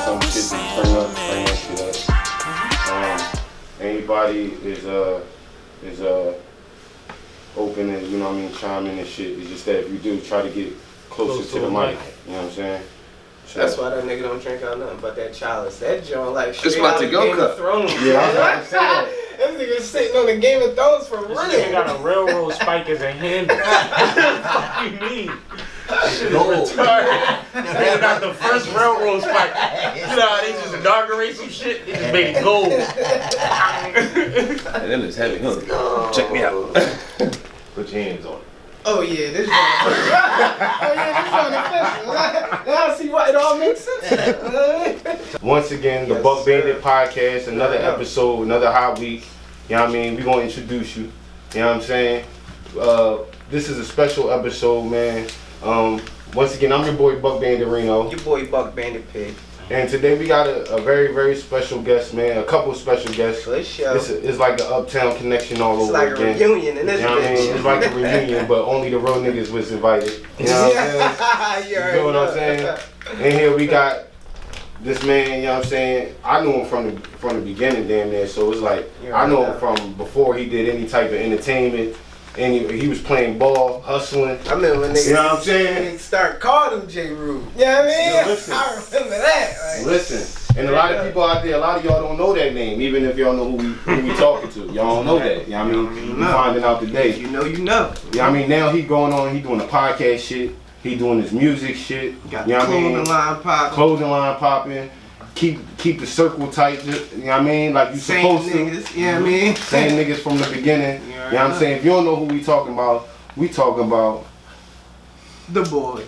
some shit to turn that shit up. Anybody is open and, you know what I mean, chime in and shit. It's just that if you do, try to get closer to the mic. You know what I'm saying? So, that's why that nigga don't drink out nothing but that chalice. That joint like it's about to go Game of Thrones. Yeah, I was about to say that. That nigga sitting on the Game of Thrones for real. This nigga got a railroad spike as a handle. What the fuck you mean? Shit is retarded. This nigga got the first railroad spike. You know how they just inaugurate some shit? They just made it gold. And then it's heavy, huh? Check me out. Put your hands on it. Oh yeah, this one. Now I see why it all makes sense. Once again, the Buck Bandit Podcast, another episode, another hot week. You know what I mean? We're going to introduce you. You know what I'm saying? This is a special episode, man. Once again, I'm your boy Buck Bandit Reno. Your boy Buck Bandit Pig. And today we got a very, very special guest, man. A couple of special guests. It's like an uptown connection all over again. It's like a reunion in this bitch. You know what I mean? It's like a reunion, but only the real niggas was invited. You know what I'm saying? You feel what I'm saying? And here we got this man, you know what I'm saying? I knew him from the beginning, damn near. So it's like, I know him from before he did any type of entertainment. And he was playing ball, hustling. I remember when niggas, you know what I'm saying? Niggas start calling him J. Rue. You know what I mean? Listen, I remember that. Like, listen, and a lot of people out there, a lot of y'all don't know that name, even if y'all know who we talking to. Y'all don't know that. You know what I mean? You finding out today. You know, you know. You know what I mean? Now he going on, he doing the podcast shit, he doing his music shit. Got you know the clothing line popping. Keep the circle tight, you know what I mean? Like you supposed to. Niggas, you know what I mean? Same niggas from the beginning. You know what I'm saying? If you don't know who we talking about the boy.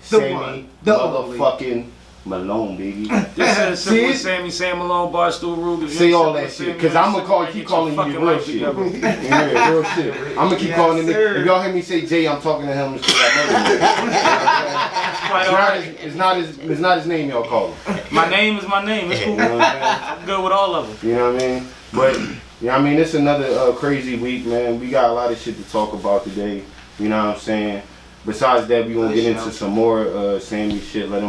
Sammie, motherfucking Malone, baby. This is SippinWitSammie, Sam Malone, Barstool, Rube. Say all that shit, cause I'm gonna keep calling you your real shit. Yeah, real shit. I'm gonna keep calling him. If y'all hear me say Jay, I'm talking to him. It's not his name y'all call him. My name is my name. It's cool. You know what I'm I'm good with all of them. You know what I mean? But you know what I mean? It's another crazy week, man. We got a lot of shit to talk about today. You know what I'm saying? Besides that, we gonna get into some more Sammie shit. Let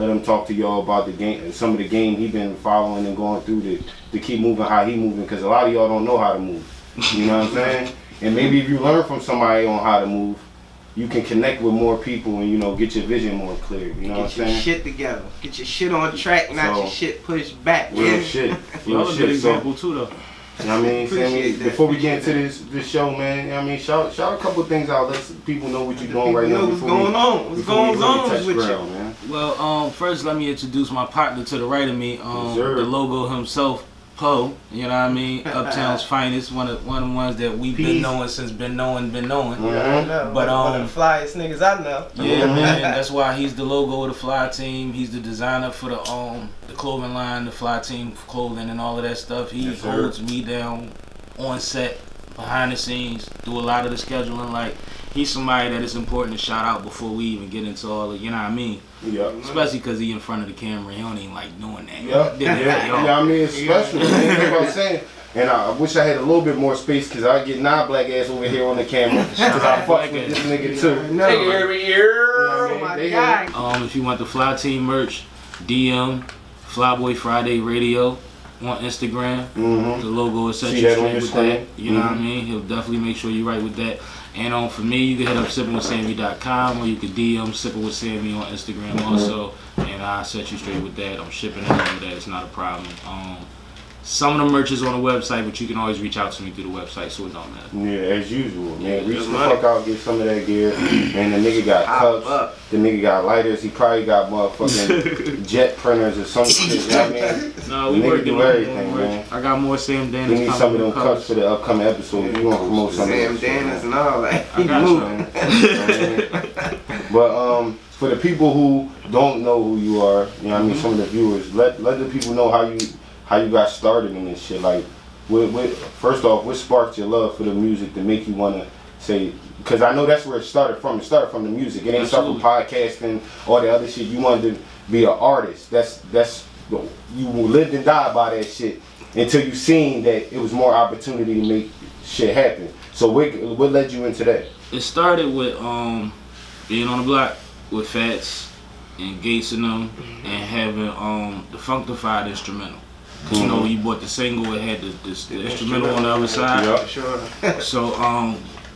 him talk to y'all about the game, some of the game he been following and going through to keep moving how he moving. Cause a lot of y'all don't know how to move. You know what I'm saying? And maybe if you learn from somebody on how to move, you can connect with more people and, you know, get your vision more clear. You know what I'm saying? Get your shit together. Get your shit on track, not your shit pushed back. Real shit. Real shit. Example too, though. You know what I mean? Sammie, before we get into this show, man, you know what I mean? Shout a couple things out. Let people know what you're doing right now. What's going on? What's going on with you? Man. Well, first let me introduce my partner to the right of me, the logo himself, Poe. You know what I mean? Uptown's finest, one of the ones that we've been knowing since been knowing. Mm-hmm. But one of the flyest niggas I know. Yeah, man. That's why he's the logo of the Fly team. He's the designer for the clothing line, the Fly team clothing, and all of that stuff. He holds me down on set, behind the scenes, do a lot of the scheduling. Like, he's somebody that it's important to shout out before we even get into all of, you know what I mean? Yeah. Especially because he in front of the camera. He don't even like doing that. Yeah, I mean, it's special. You know what I'm saying? And I wish I had a little bit more space because I get black ass over here on the camera. Because I fuck with this nigga too. Take it every year. Oh my God. If you want the Fly team merch, DM Flyboy Friday Radio on Instagram. Mm-hmm. The logo is set you straight with that. You know what I mean? He'll definitely make sure you're right with that. And for me, you can hit up SippinWitSammie.com or you can DM SippinWitSammie on Instagram also. And I'll set you straight with that. I'm shipping and all of that. It's not a problem. Some of the merch is on the website, but you can always reach out to me through the website, so it don't matter. Yeah, as usual, man. Reach the fuck out, get some of that gear. And the nigga got cups, the nigga got lighters, he probably got motherfucking jet printers or some shit, you know what I mean? No, we working on everything, man. I got more Sam Danas. We need some of them cups for the upcoming episode. We gonna promote some of them. Sam Danas and all that. I got you. But for the people who don't know who you are, you know what I mean, some of the viewers, let the people know how you got started in this shit. Like, first off, what sparked your love for the music to make you want to say, because I know that's where it started from. It started from the music. It ain't start from podcasting or the other shit. You wanted to be an artist. You lived and died by that shit until you seen that it was more opportunity to make shit happen. So what led you into that? It started with being on the block with Fats. and Gates and them, and having the Funkified instrumental. Cause you know when you bought the single, it had the instrumental on the other side. Yeah, sure. So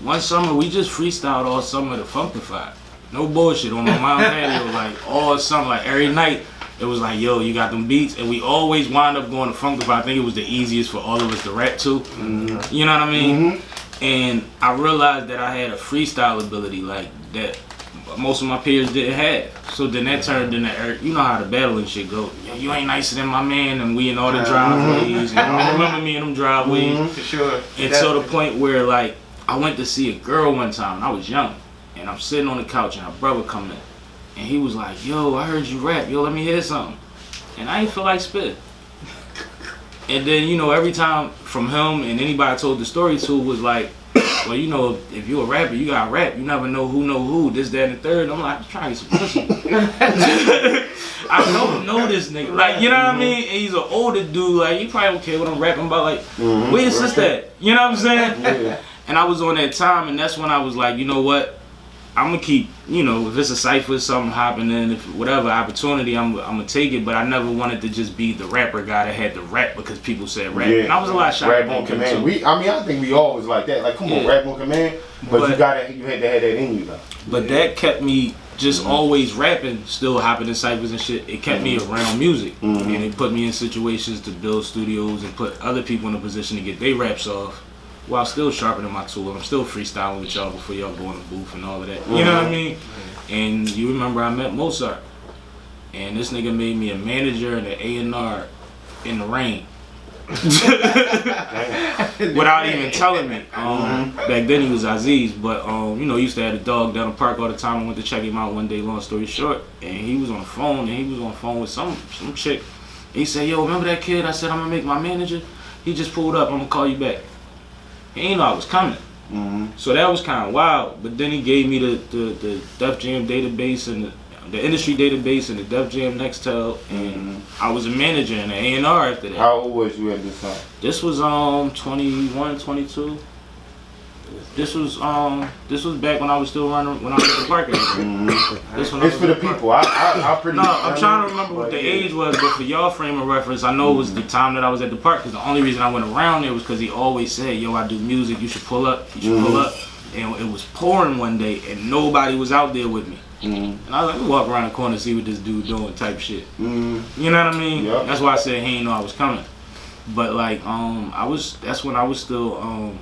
one summer we just freestyled all summer to Funkified. No bullshit on my mom's patio, like all summer, like every night. It was like, yo, you got them beats, and we always wind up going to Funkified. I think it was the easiest for all of us to rap to. Mm-hmm. You know what I mean? Mm-hmm. And I realized that I had a freestyle ability like that most of my peers didn't have. So then that turned into, you know how the battle and shit go. Yo, you ain't nicer than my man, and we in all the driveways. And I remember me in them driveways. For sure. And so the point where like I went to see a girl one time, and I was young, and I'm sitting on the couch, and her brother come in, and he was like, "Yo, I heard you rap. Yo, let me hear something." And I ain't feel like spit. And then, you know, every time from him and anybody I told the story to was like, well, you know, if you a rapper, you gotta rap. You never know who, this, that, and the third. And I'm like, I'm trying to get some pussy. I don't know this nigga. Like, you know what I mean? And he's an older dude. Like, you probably don't care what I'm rapping about. Like, where your sister at? You know what I'm saying? Yeah. And I was on that time, and that's when I was like, you know what? I'm gonna keep, you know, if it's a cypher, something hopping in, if whatever opportunity, I'm gonna take it. But I never wanted to just be the rapper guy that had to rap because people said rap. Yeah. And I was a lot shy. Rap on command. I think we always like that. Like, come on, rap on command. But you had to have that in you though. But that kept me just always rapping, still hopping in cyphers and shit. It kept me around music, and it put me in situations to build studios and put other people in a position to get their raps off, while still sharpening my tool. I'm still freestyling with y'all before y'all go in the booth and all of that. You know what I mean? And you remember I met Mozart, and this nigga made me a manager and an A&R in the rain. Without even telling me. Back then he was Aziz, but you know, he used to have a dog down the park all the time. I went to check him out one day, long story short, and he was on the phone, with some chick. He said, "Yo, remember that kid? I said I'm gonna make my manager. He just pulled up. I'm gonna call you back." He ain't know I was coming. So that was kind of wild. But then he gave me the Def Jam database and the industry database and the Def Jam Nextel, and I was a manager and an A&R after that. How old was you at this time? This was 21, 22. This was back when I was still running, when I was at the park. It's for the people. I'm trying to remember what the age was, but for y'all frame of reference, I know it was the time that I was at the park, because the only reason I went around there was because he always said, "Yo, I do music, you should pull up, pull up." And it was pouring one day, and nobody was out there with me. And I was like, let me walk around the corner and see what this dude doing type shit. You know what I mean? Yep. That's why I said he ain't know I was coming. But like, that's when I was still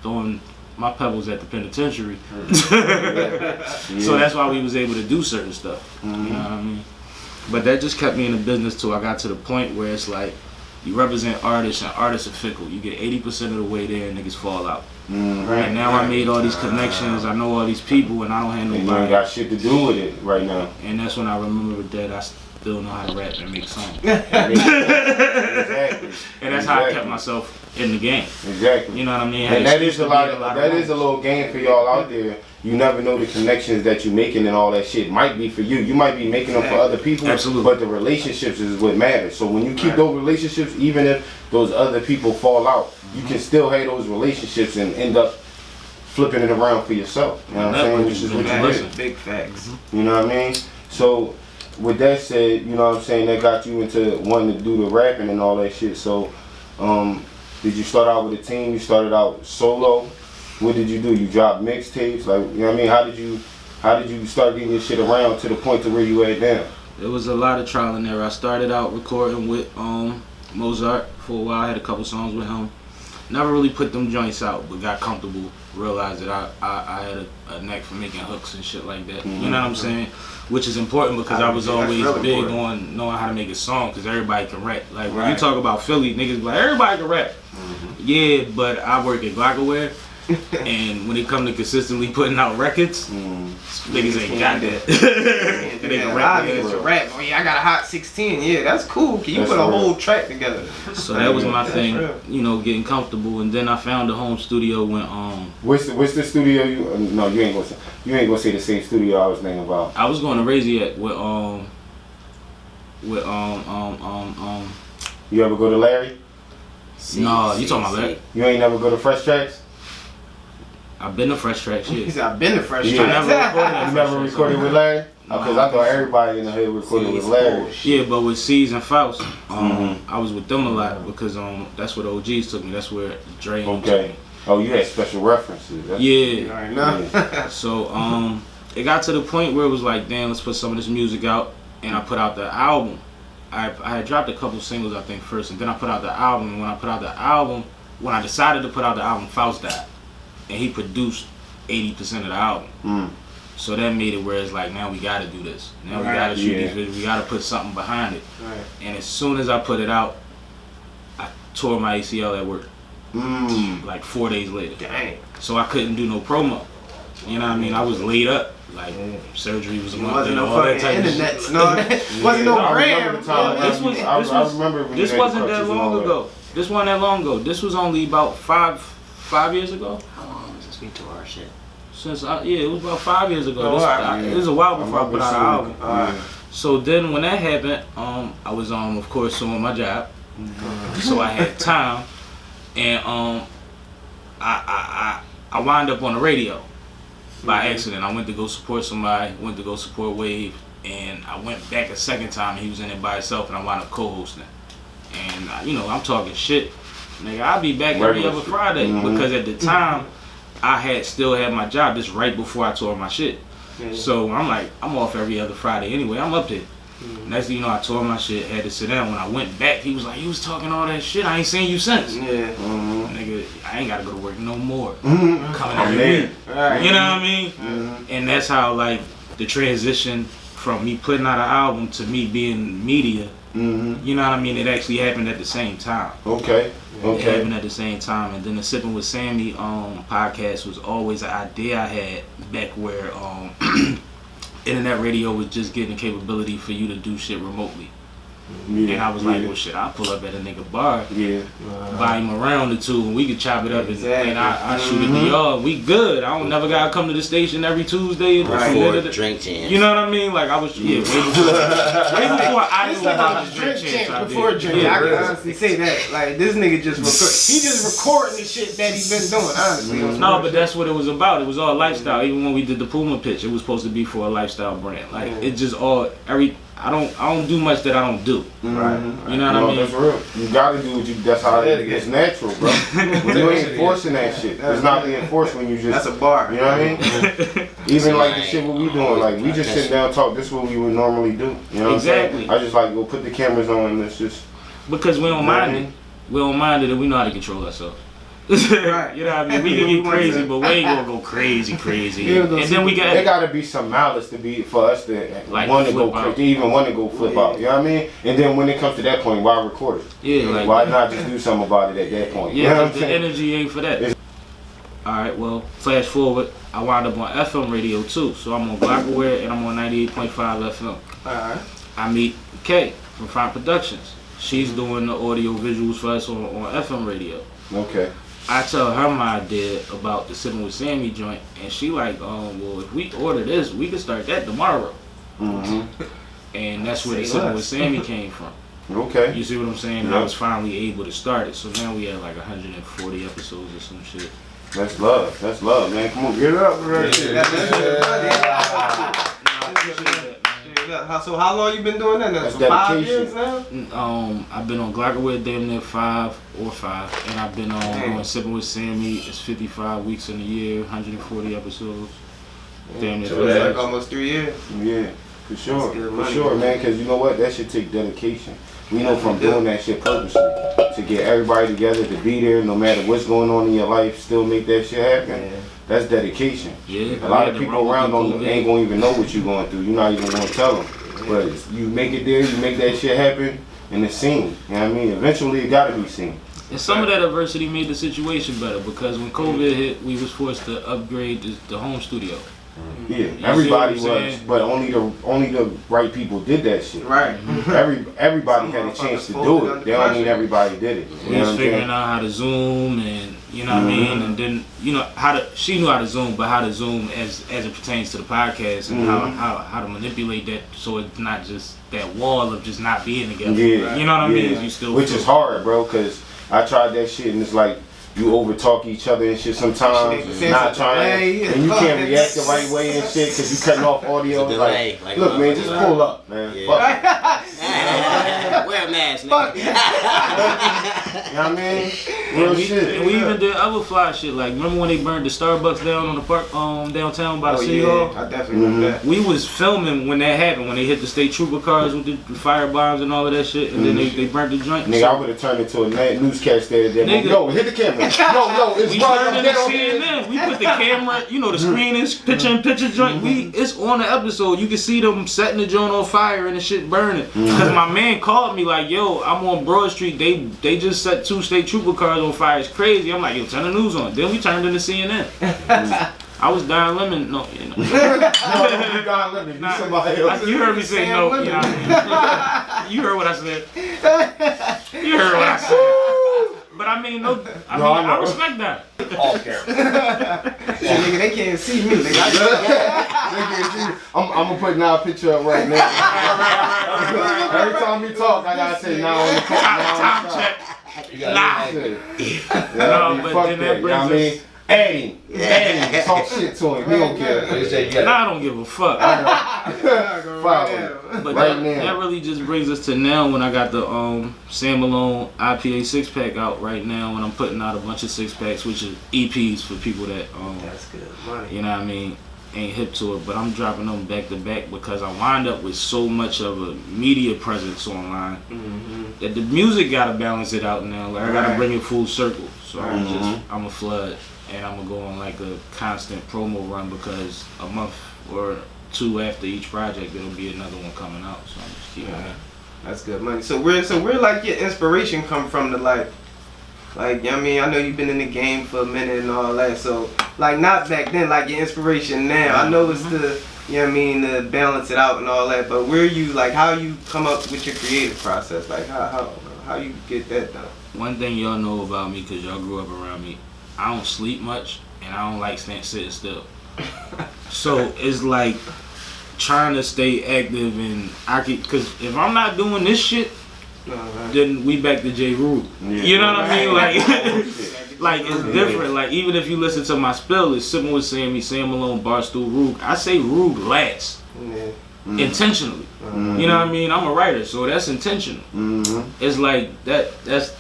throwing my pebbles at the penitentiary. So that's why we was able to do certain stuff. You know what I mean? But that just kept me in the business till I got to the point where it's like, you represent artists, and artists are fickle. You get 80% of the way there and niggas fall out. And now I made all these connections, I know all these people, and I don't have nobody. You ain't got shit to do with it right now. And that's when I remembered that I still know how to rap and make songs. Exactly. And that's how I kept myself in the game. Exactly. You know what I mean? And that is a little game for y'all out there. You never know the connections that you're making and all that shit might be for you. You might be making them for other people. Absolutely. But the relationships is what matters. So when you keep those relationships, even if those other people fall out, you can still have those relationships and end up flipping it around for yourself. You know what I'm saying? Which is what you did. Big facts. You know what I mean? So with that said, you know what I'm saying, that got you into wanting to do the rapping and all that shit. So did you start out with a team? You started out solo? What did you do? You dropped mixtapes? Like, you know what I mean? How did you start getting your shit around to the point to where you at now? It was a lot of trial and error. I started out recording with Mozart for a while. I had a couple songs with him. Never really put them joints out, but got comfortable. Realized that I had a knack for making hooks and shit like that. You know what I'm saying? Which is important because I was always big on knowing how to make a song, because everybody can rap. Like when you talk about Philly, niggas be like, everybody can rap. Yeah, but I work at glocawearradiostation. And when it come to consistently putting out records, niggas ain't got that. They can rap. Oh yeah, I got a hot 16. Yeah, that's cool. Can you put a whole track together? So that was my thing, you know, getting comfortable. And then I found a home studio when What's the studio you? No, you ain't gonna say the same studio I was thinking about. I was going to Raziat with You ever go to Larry? No, you talking about Larry? You ain't never go to Fresh Tracks? I've been to Fresh Tracks, He yeah. said, I've been to Fresh Yeah. Tracks. You never recorded with Larry? Because I thought everybody in the hood recorded with Larry. Yeah, but with C's and Faust, I was with them a lot because that's where the OGs took me. That's where Dre took me. Oh, you had special references. Yeah. Right now. So it got to the point where it was like, damn, let's put some of this music out, and I put out the album. I had dropped a couple singles, I think, first, and then I put out the album. And when I put out the album, when I decided to put out the album, Faust died, and he produced 80% of the album. So that made it where it's like, now we gotta do this. Now we gotta shoot these videos. We gotta put something behind it. Right. And as soon as I put it out, I tore my ACL at work. Like 4 days later. Dang. So I couldn't do no promo. You know what I mean? I was laid up. Like surgery was a month Wasn't and no all that fucking type internet. of shit. No, wasn't no I brand. remember the time. This wasn't that long ago. This wasn't that long ago. This was only about five years ago. How long since we tore our shit? It was about 5 years ago. Oh, It was a while before I put out an album. Alright. So then when that happened, I was of course on my job. So I had time, and I wound up on the radio by accident. I went to go support somebody, went to go support Wave, and I went back a second time and he was in it by himself, and I wound up co-hosting. And I'm talking shit. Nigga, I'll be back every other Friday because at the time I still had my job. This right before I tore my shit. So I'm like, I'm off every other Friday anyway. I'm up there. Next thing you know, I tore my shit, had to sit down. When I went back, he was like, you was talking all that shit. I ain't seen you since. Yeah. Nigga, I ain't gotta go to work no more. Coming every week. Right. You know what I mean? And that's how like the transition from me putting out an album to me being media. You know what I mean? It actually happened at the same time. Okay. It happened at the same time. And then the Sippin' with Sammie podcast was always an idea I had back where internet radio was just getting the capability for you to do shit remotely. And I was like, well shit, I'll pull up at a nigga bar, buy him a round or two, and we could chop it up and I shoot it to y'all. We good. I don't never gotta come to the station every Tuesday. Before drink champs. You know what I mean? Like I was, way before I knew about the drink champs. Before drink, I can honestly say that. Like this nigga just he just recording the shit that he been doing. Honestly, no, but that's what it was about. It was all lifestyle. Even when we did the Puma pitch, it was supposed to be for a lifestyle brand. Like it just all I don't do much that I don't do. Right. You know what I mean? That's real. You gotta do what you. That's how it's natural, bro. You ain't forcing that shit. It's not being enforced when you just. That's a bar. You know what I mean? Even like the shit what we doing, like we just sit down and talk. This is what we would normally do. You know what I'm saying? I just like go put the cameras on and let's just. Because we don't mind it. We don't mind it, and we know how to control ourselves. Right. You know what I mean? We can get crazy, but we ain't gonna go crazy. And then we got. There gotta be some malice to be for us to like want to go crazy, even want to go flip out. You know what I mean? And then when it comes to that point, why record it? Yeah. Like, why not just do something about it at that point? Yeah, you know what I'm the saying? energy ain't for that. Alright, well, flash forward. I wound up on FM radio too, so I'm on glocawearradiostation and I'm on 98.5 FM. Alright. I meet Kay from Fine Productions. She's doing the audio visuals for us on FM radio. Okay. I tell her my idea about the Sippin' with Sammie joint, and she like, well, if we order this, we can start that tomorrow. And that's where the Sippin' with Sammie came from. Okay. You see what I'm saying? I was finally able to start it. So now we have like 140 episodes or some shit. That's love. That's love, man. Come on, get it up, bro. So how long you been doing that now? That's So 5 dedication. years now? I've been on glocawearradiostation damn near 5, and I've been on doing Sippin' with Sammie. It's 55 weeks in a year, 140 episodes. Damn near. So it's like almost 3 years. Yeah, for sure, good for money, sure, man. man. Because you know what, that should take dedication. We know from doing that shit purposely to get everybody together to be there, no matter what's going on in your life, still make that shit happen. Yeah. That's dedication. Yeah. A lot of people around ain't gonna even know what you're going through. You're not even gonna tell them. But you make it there, you make that shit happen, and it's seen. You know what I mean? Eventually, it gotta be seen. And some of that adversity made the situation better because when COVID hit, we was forced to upgrade the home studio. Yeah, everybody see what I'm was, saying? but only the right people did that shit. Right. Everybody had a chance to do it. They don't mean everybody did it. You We know was what I'm figuring saying? out how to Zoom and you know what I mean, and then she knew how to Zoom, but how to Zoom as it pertains to the podcast and how to manipulate that so it's not just that wall of just not being together. Yeah, you know what I mean? You still which is hard, bro, because I tried that shit and it's like you overtalk each other and shit sometimes, not trying, and you can't react the right way and shit because you cutting off audio. Like, look, man, just pull up, man. Yeah. Wear a mask, nigga. You know what I mean? Real shit. And we even did other fly shit. Like, remember when they burned the Starbucks down on the park, downtown by the City Hall? I definitely remember that. We was filming when that happened, when they hit the state trooper cars with the fire bombs and all of that shit, and then they burnt the joint. Nigga, I would have turned into a newscast there. Yo, hit the camera. No, it's we right turned up into there. CNN. We put the camera, the screen is picture joint. It's on the episode. You can see them setting the joint on fire and the shit burning. Cause my man called me like, yo, I'm on Broad Street. They just set 2 state trooper cars on fire. It's crazy. I'm like, yo, turn the news on. Then we turned into CNN. I was Don Lemon. No, you No, Don Lemon. You somebody else. You heard me say no. You know what I mean? You heard what I said. You heard what I said. But I mean, I respect that. Off camera. Nigga, they can't see me. Nigga. I'm gonna put now a picture up right now. Every time we talk, I gotta say now on the Time check. Nah. No, but then that brings us. Add him, talk shit to him. He don't care. Nah, I don't give a fuck. But that really just brings us to now when I got the Sam Malone IPA 6-pack out right now, and I'm putting out a bunch of 6-packs, which is EPs for people that that's good money. You know what I mean? Ain't hip to it, but I'm dropping them back to back because I wind up with so much of a media presence online that the music gotta balance it out now. Like I gotta bring it full circle. So I'm a flood. And I'm gonna go on like a constant promo run because a month or 2 after each project there'll be another one coming out. So I'm just keeping it. That's good money. So where like your inspiration come from to like I mean, I know you've been in the game for a minute and all that. So like not back then, like your inspiration now. I know it's the to balance it out and all that. But where you like how you come up with your creative process? Like how you get that done? One thing y'all know about me because y'all grew up around me. I don't sleep much, and I don't like sitting still. So it's like trying to stay active, and because if I'm not doing this shit, then we back to J. Rube. You know what I mean? Like it's different. Like even if you listen to my spell, it's SippinWitSammie, Sam Malone, Barstool, Rube. I say Rube last. Intentionally. You know what I mean? I'm a writer, so that's intentional. It's like that's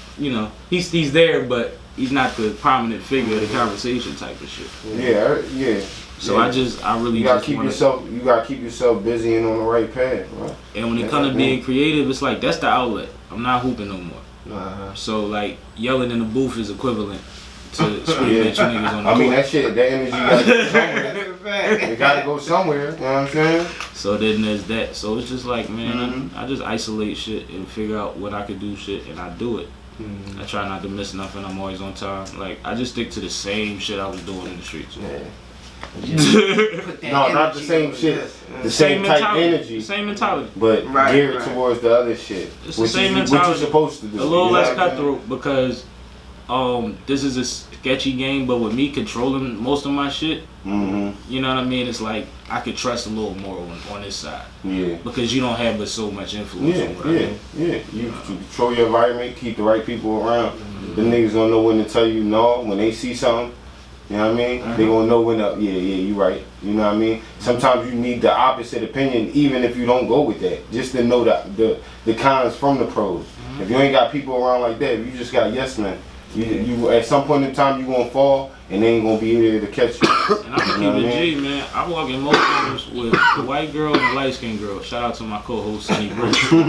he's there, but he's not the prominent figure of the conversation type of shit. Yeah. So I really you gotta keep yourself busy and on the right path, right? And when it comes to being creative, it's like that's the outlet. I'm not hooping no more. So like yelling in the booth is equivalent to screaming at you niggas on the I mean that energy gotta go somewhere. It gotta go somewhere, you know what I'm saying? So then there's that. So it's just like, man, I just isolate shit and figure out what I could do shit and I do it. I try not to miss nothing. I'm always on time. Like I just stick to the same shit I was doing in the streets. No, not the same shit. The same type energy. Same mentality. But geared towards the other shit. It's the same mentality. What you're supposed to do. A little less cutthroat because this is a sketchy game, but with me controlling most of my shit, you know what I mean? It's like I could trust a little more on this side. Yeah. Because you don't have but so much influence on what I do. You control your environment, keep the right people around. The niggas don't know when to tell you no when they see something. You know what I mean? They gonna know when to, you right. You know what I mean? Sometimes you need the opposite opinion even if you don't go with that. Just to know the cons from the pros. If you ain't got people around like that, if you just got yes men, you at some point in time you gonna fall and they ain't gonna be there to catch you. And I'm gonna keep it G, man. I walk in most rooms with the white girl and the light skinned girl. Shout out to my co-host Sonny Bruce from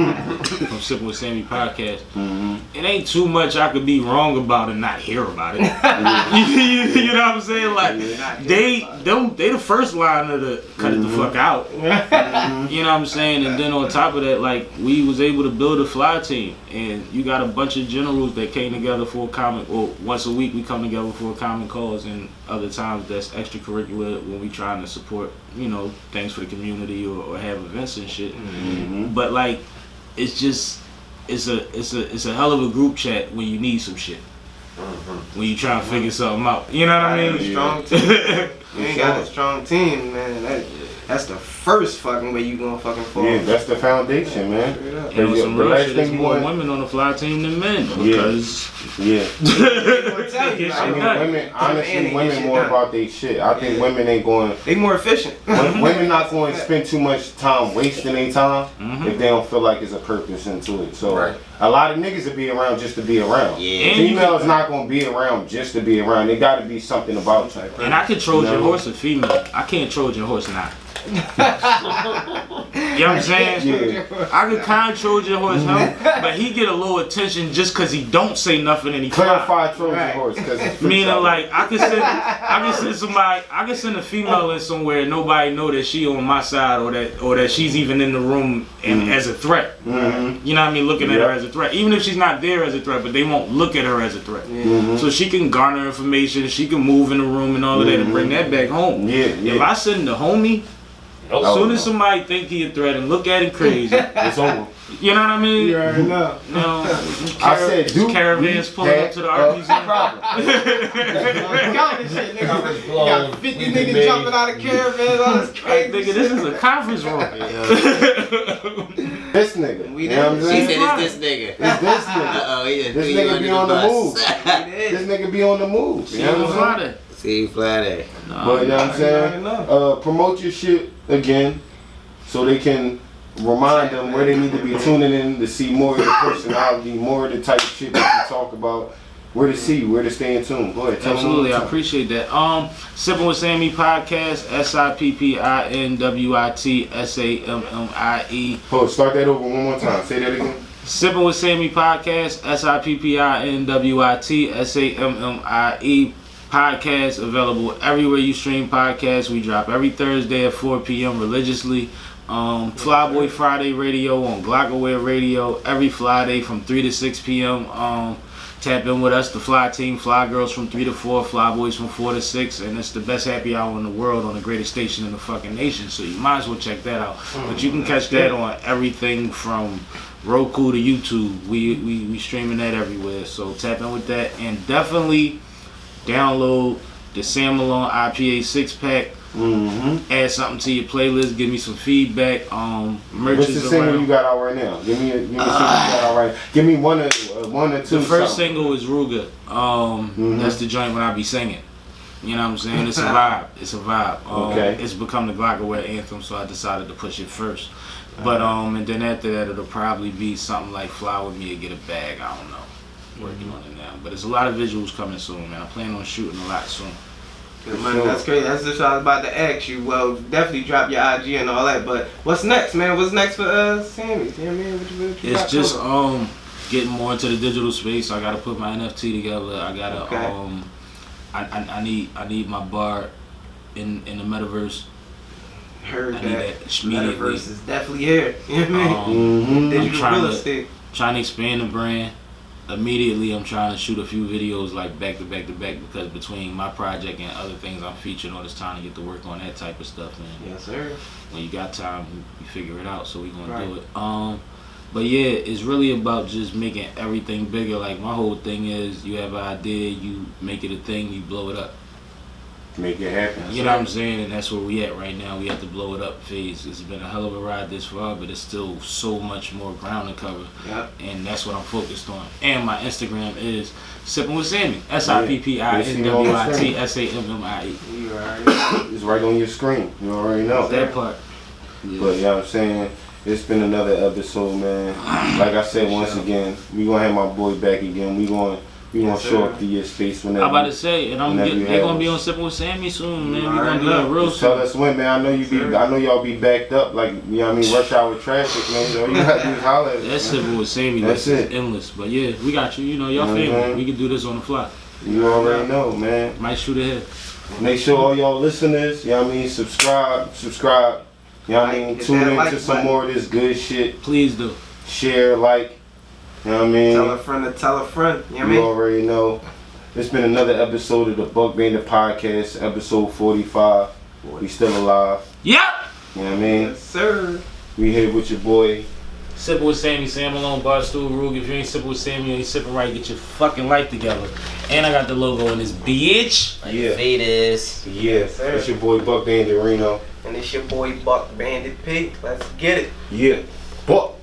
SippinWitSammie Podcast. It ain't too much I could be wrong about and not hear about it. You know what I'm saying? Like they the first line of the cut it the fuck out. You know what I'm saying? And then on top of that, like we was able to build a fly team, and you got a bunch of generals that came together for a common. Well, once a week we come together for a common cause, and other times that's extracurricular when we trying to support, things for the community or have events and shit. But like, it's a hell of a group chat when you need some shit. When you trying to figure something out. You know what I mean? Strong team. You ain't got a strong team, man. that's the first fucking way you gonna fucking fall. Yeah, that's the foundation, man. And on some real shit, there's more women on the fly team than men. Because women, honestly, women more about their shit. I think women ain't going. They more efficient. Women not going to spend too much time wasting their time if they don't feel like there's a purpose into it. So a lot of niggas will be around just to be around. Yeah. Females not going to be around just to be around. They got to be something about you. And I can Trojan horse a female. I can't Trojan horse not. You know what I'm saying? Yeah. I could kind of Trojan horse him, but he get a little attention just cause he don't say nothing and he Clarify Trojan horse, cause meaning like I can send somebody, I can send a female in somewhere and nobody know that she on my side or that she's even in the room and as a threat. You know what I mean? Looking at her as a threat, even if she's not there as a threat, but they won't look at her as a threat. So she can garner information, she can move in the room and all of that and bring that back home. If I send the homie. As soon as somebody think he a threat and look at him crazy, it's over. You know what I mean? You already know. I said, dude, caravans pulling up to the RPZ. You got 50 niggas jumping out of caravans, all this crazy. Nigga, this is a conference room. This nigga. You know what I'm saying? She said it's this nigga. It's this nigga. This nigga be on the move. This nigga be on the move. You know what I'm saying? See you Friday. But you know what I'm saying? Promote your shit again so they can remind them where they need to be tuning in to see more of the personality, more of the type of shit that you talk about, where to see you, where to stay in tune. Go ahead, tell Absolutely, them. I appreciate that. Sippin' with Sammie Podcast, SippinWitSammie. Hold on, start that over one more time. Say that again. Sippin' with Sammie Podcast, SippinWitSammie. Podcast available everywhere you stream podcasts. We drop every Thursday at 4 p.m. religiously. Flyboy Friday Radio on Glocawear Radio every Friday from 3 to 6 p.m. Tap in with us, the Fly Team, Fly Girls from 3 to 4, Fly Boys from 4 to 6, and it's the best happy hour in the world on the greatest station in the fucking nation. So you might as well check that out. But you can catch that on everything from Roku to YouTube. We streaming that everywhere. So tap in with that and definitely download the Malone IPA 6-pack. Add something to your playlist. Give me some feedback. Merch What's the single you got out right now? Give me a single you got out right. Give me one or two. The first single is Ruga. That's the joint when I be singing. You know what I'm saying? It's a vibe. It's a vibe. It's become the Glocawear anthem, so I decided to push it first. But and then after that, it'll probably be something like Fly With Me or Get a Bag. I don't know. Working on it now, but there's a lot of visuals coming soon, man. I plan on shooting a lot soon. Man, that's crazy. That's just what I was about to ask you. Well, definitely drop your IG and all that. But what's next, man? What's next for Sammie? You know what I mean? What you it's just getting more into the digital space. I gotta put my NFT together. I gotta I need my bar in the metaverse. Heard I that. need that immediately. Metaverse is definitely here. You know what I mean? Digital real estate. Trying to expand the brand. Immediately, I'm trying to shoot a few videos like back to back to back because between my project and other things I'm featured on, it's time to get to work on that type of stuff. And yes, sir. When you got time, you figure it out. So we gonna do it. But yeah, it's really about just making everything bigger. Like my whole thing is, you have an idea, you make it a thing, you blow it up. Make it happen. You know what I'm saying? And that's where we at right now. We have to blow it up phase. It's been a hell of a ride this far, but it's still so much more ground to cover. Yep. And that's what I'm focused on. And my Instagram is SippinWitSammie. SippinWitSammie. You already know. It's right on your screen. You already know. That part. Yeah. But you know what I'm saying? It's been another episode, man. Like I said once again, we gonna have my boy back again. We gonna show up to your space whenever. I'm about to say, and they're gonna be on Sippin' with Sammie soon, man. We gonna do that real soon. Tell us when, man. I know y'all be backed up, like you know what I mean, rush hour traffic, man. So you gotta do is holler. That's Sippin' with Sammie. That's it. Endless, but yeah, we got you. You know, y'all family. We can do this on the fly. You already know, man. Might shoot ahead. Make sure all y'all listeners, you know what I mean, subscribe. You know what I mean, tune into some more of this good shit. Please do. Share, like. You know what I mean? Tell a friend to tell a friend. You know what I mean? You already know. It's been another episode of the Buck Bandit Podcast, episode 45. We still alive. Yep. You know what I mean? Yes, sir. We here with your boy, Sippin' with Sammie, Sam Malone, Barstool, Rug. If you ain't sippin' with Sammie, you ain't sippin' right. Get your fucking life together. And I got the logo in this bitch. Yeah. Faders. Yeah. It's your boy Buck Bandit Reno. And it's your boy Buck Bandit P. Let's get it. Yeah. Buck.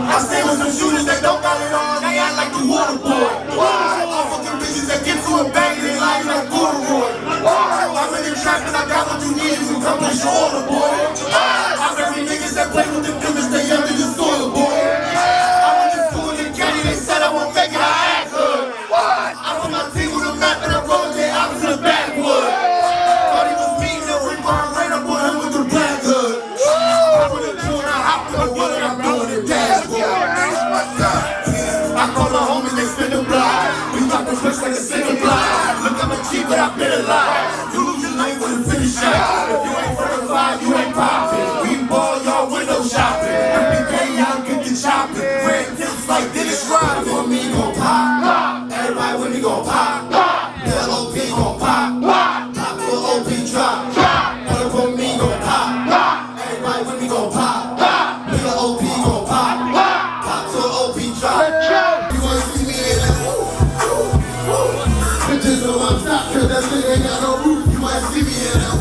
I stay with some shooters that don't got it on, they act like the water boy. All fucking bitches that get to a bag, they lie like corduroy. I'm in the trap and I got what you need if you come place your order, boy. I bury niggas that play with the Khemist, they under the soil, boy. I went to school in the county, they said I won't make it, I act good. I put my team with a map and I rolled their out to the backwoods. Thought he was mean, no reborn rain, I put him with the black hood. I put a two and I hop in the wood and I'm doing the dashboard. I call the homies, they spin the block. We rock the flesh like a single block. Look, I'm a G, but I've been alive. You lose your lane with a finish shot. If you ain't certified, you ain't poppin'. We ball, y'all window shopping. Every day, y'all get the chopping. Red tips like Dennis Rodman. For me, gon' pop. Everybody with me gon' pop. The LOP gon' pop. Pop to OP drop. Everybody for me gon' pop. Everybody with me gon' pop. The OP gon' pop. Pop to OP drop. You wanna see me in that? Bitches know I'm top, cause that shit ain't got no roof. You might see me in that.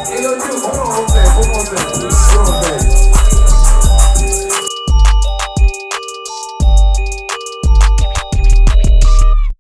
Hey yo, dude, hold on one second.